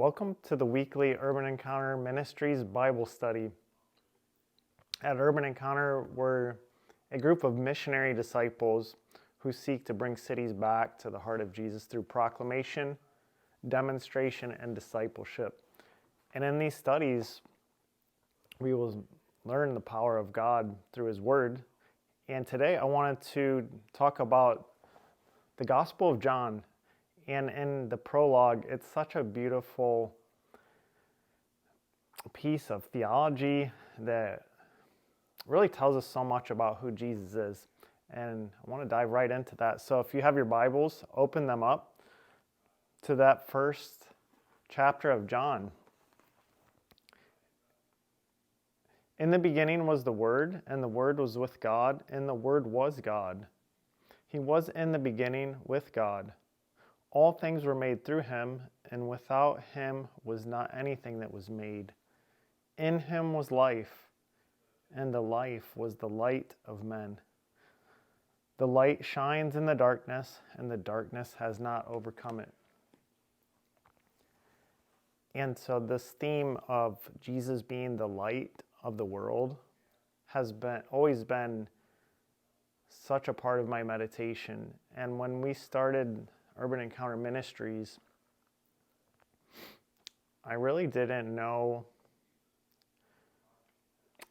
Welcome to the weekly Urban Encounter Ministries Bible study. At Urban Encounter, we're a group of missionary disciples who seek to bring cities back to the heart of Jesus through proclamation, demonstration, and discipleship. And in these studies, we will learn the power of God through His Word. And today I wanted to talk about the Gospel of John. And in the prologue, it's such a beautiful piece of theology that really tells us so much about who Jesus is. And I want to dive right into that. So if you have your Bibles, open them up to that first chapter of John. In the beginning was the Word, and the Word was with God, and the Word was God. He was in the beginning with God. All things were made through Him, and without Him was not anything that was made. In Him was life, and the life was the light of men. The light shines in the darkness, and the darkness has not overcome it. And so this theme of Jesus being the light of the world has always been such a part of my meditation. And when we started Urban Encounter Ministries, I really didn't know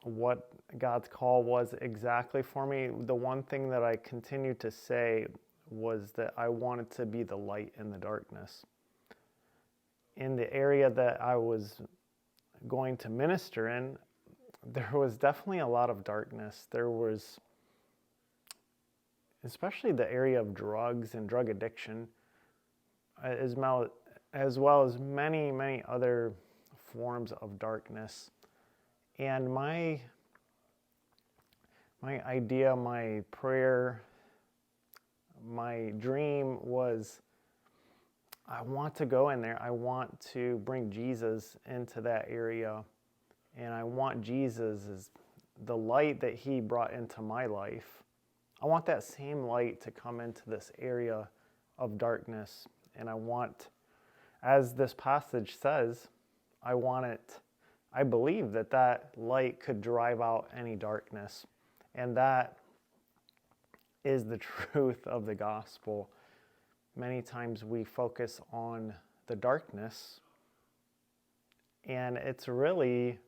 what God's call was exactly for me. The one thing that I continued to say was that I wanted to be the light in the darkness. In the area that I was going to minister in, there was definitely a lot of darkness. There was especially the area of drugs and drug addiction, as well as many, many other forms of darkness. And my idea, my prayer, my dream was, I want to go in there. I want to bring Jesus into that area. And I want Jesus as the light that He brought into my life. I want that same light to come into this area of darkness. And I want, as this passage says, I believe that light could drive out any darkness. And that is the truth of the gospel. Many times we focus on the darkness, and it's really,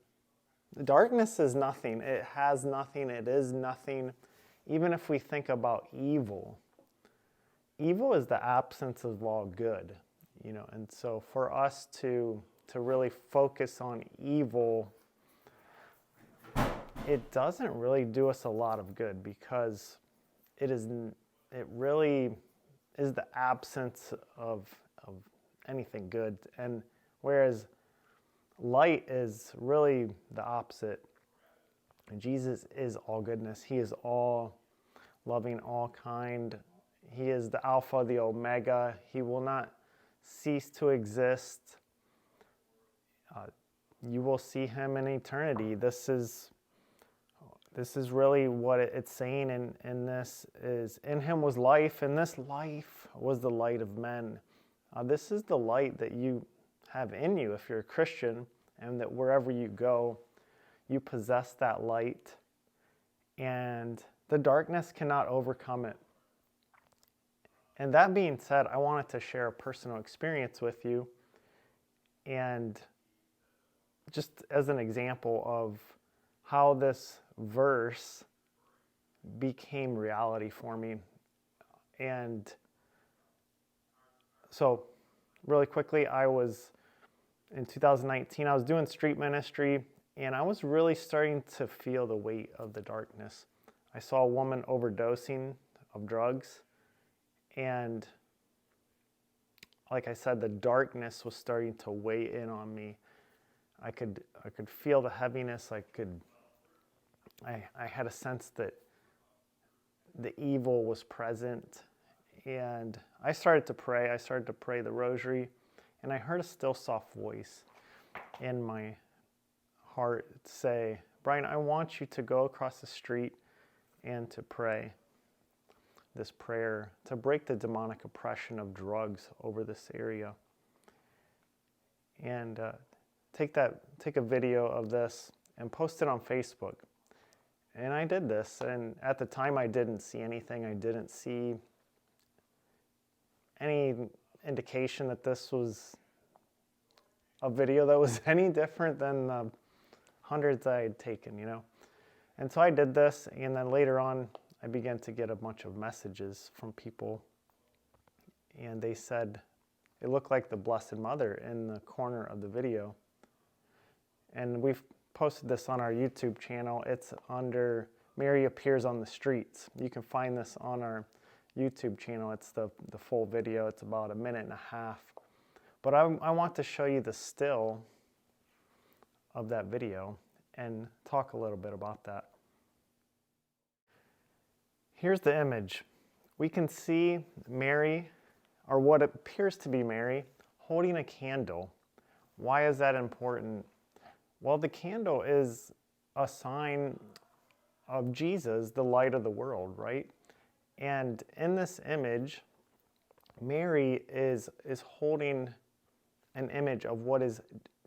darkness is nothing. It has nothing. It is nothing. Even if we think about evil, evil is the absence of all good, and so for us to really focus on evil, it doesn't really do us a lot of good, because it really is the absence of anything good. And whereas light is really the opposite. Jesus is all goodness. He is all loving, all kind. He is the Alpha, the Omega. He will not cease to exist. You will see Him in eternity. This is really what it's saying in this is, in Him was life, and this life was the light of men. This is the light that you have in you if you're a Christian, and that wherever you go, you possess that light, and the darkness cannot overcome it. And that being said, I wanted to share a personal experience with you, and just as an example of how this verse became reality for me. And so really quickly, in 2019, I was doing street ministry, and I was really starting to feel the weight of the darkness. I saw a woman overdosing of drugs, and like I said, the darkness was starting to weigh in on me. I could feel the heaviness. I had a sense that the evil was present, and I started to pray. I started to pray the rosary, and I heard a still soft voice in my heart say, "Brian, I want you to go across the street and to pray this prayer to break the demonic oppression of drugs over this area." and take a video of this and post it on Facebook. And I did this, and at the time I didn't see anything. I didn't see any indication that this was a video that was any different than the hundreds I had taken, And so I did this, and then later on I began to get a bunch of messages from people, and they said it looked like the Blessed Mother in the corner of the video. And we've posted this on our YouTube channel. It's under Mary Appears on the Streets. You can find this on our YouTube channel. It's the full video. It's about 1.5 minutes. But I want to show you the still of that video and talk a little bit about that. Here's the image. We can see Mary, or what appears to be Mary, holding a candle. Why is that important? Well, the candle is a sign of Jesus, the light of the world, right? And in this image, Mary is holding an image of what is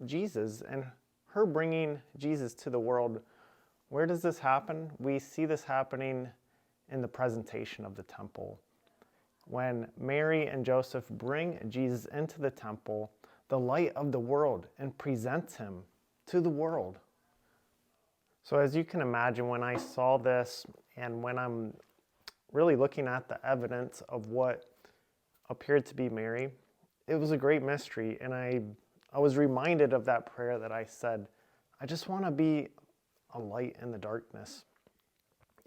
Jesus, and her bringing Jesus to the world. Where does this happen? We see this happening in the presentation of the temple. When Mary and Joseph bring Jesus into the temple, the light of the world, and presents him to the world. So as you can imagine, when I saw this and when I'm really looking at the evidence of what appeared to be Mary, it was a great mystery. And I was reminded of that prayer that I said, I just want to be a light in the darkness.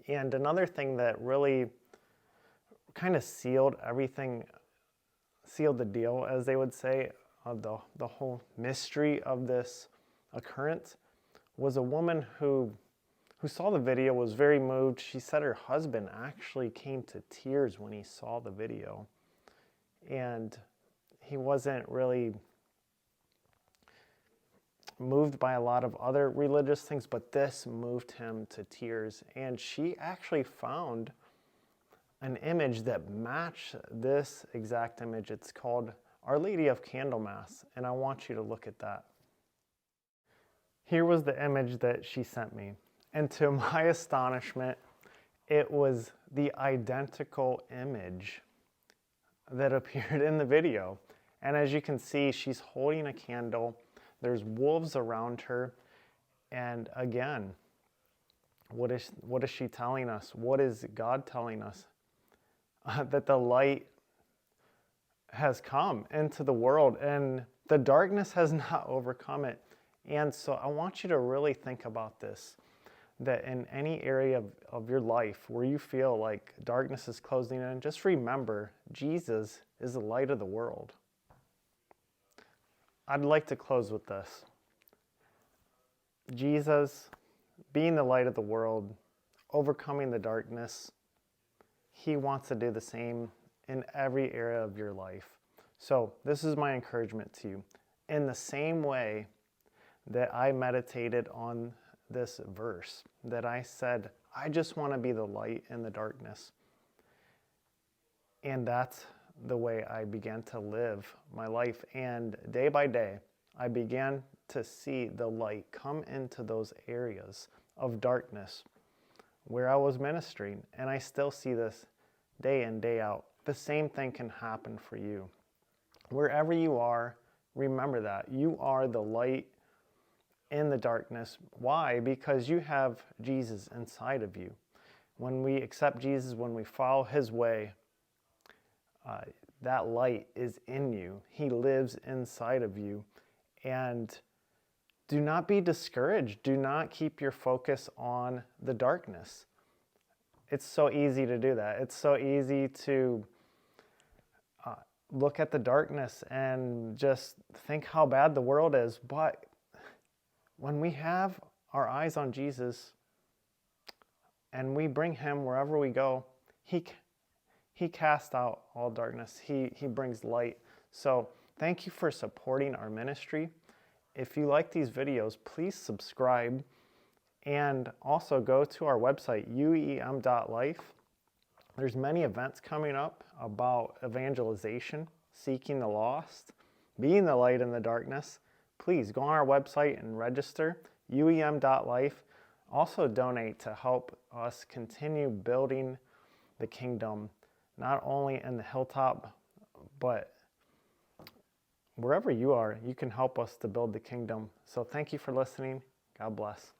And another thing that really kind of sealed the deal, as they would say, of the whole mystery of this occurrence, was a woman who saw the video, was very moved. She said her husband actually came to tears when he saw the video. And he wasn't really moved by a lot of other religious things, but this moved him to tears. And she actually found an image that matched this exact image. It's called Our Lady of Candlemas, and I want you to look at that. Here was the image that she sent me, and to my astonishment, it was the identical image that appeared in the video. And as you can see, she's holding a candle. There's wolves around her, and again, what is she telling us? What is God telling us? That the light has come into the world and the darkness has not overcome it. And so I want you to really think about this, that in any area of your life where you feel like darkness is closing in, just remember Jesus is the light of the world. I'd like to close with this. Jesus, being the light of the world, overcoming the darkness, he wants to do the same in every area of your life. So this is my encouragement to you. In the same way that I meditated on this verse, that I said, I just want to be the light in the darkness. And that's the way I began to live my life. And day by day, I began to see the light come into those areas of darkness where I was ministering. And I still see this day in, day out. The same thing can happen for you. Wherever you are, remember that. You are the light in the darkness. Why? Because you have Jesus inside of you. When we accept Jesus, when we follow his way, that light is in you. He lives inside of you. And do not be discouraged. Do not keep your focus on the darkness. It's so easy to do that. It's so easy to look at the darkness and just think how bad the world is. But when we have our eyes on Jesus and we bring him wherever we go, he casts out all darkness. He brings light. So thank you for supporting our ministry. If you like these videos, please subscribe and also go to our website, uem.life. There's many events coming up about evangelization, seeking the lost, being the light in the darkness. please go on our website and register, uem.life. Also donate to help us continue building the kingdom, not only in the Hilltop, but wherever you are, you can help us to build the kingdom. So thank you for listening. God bless.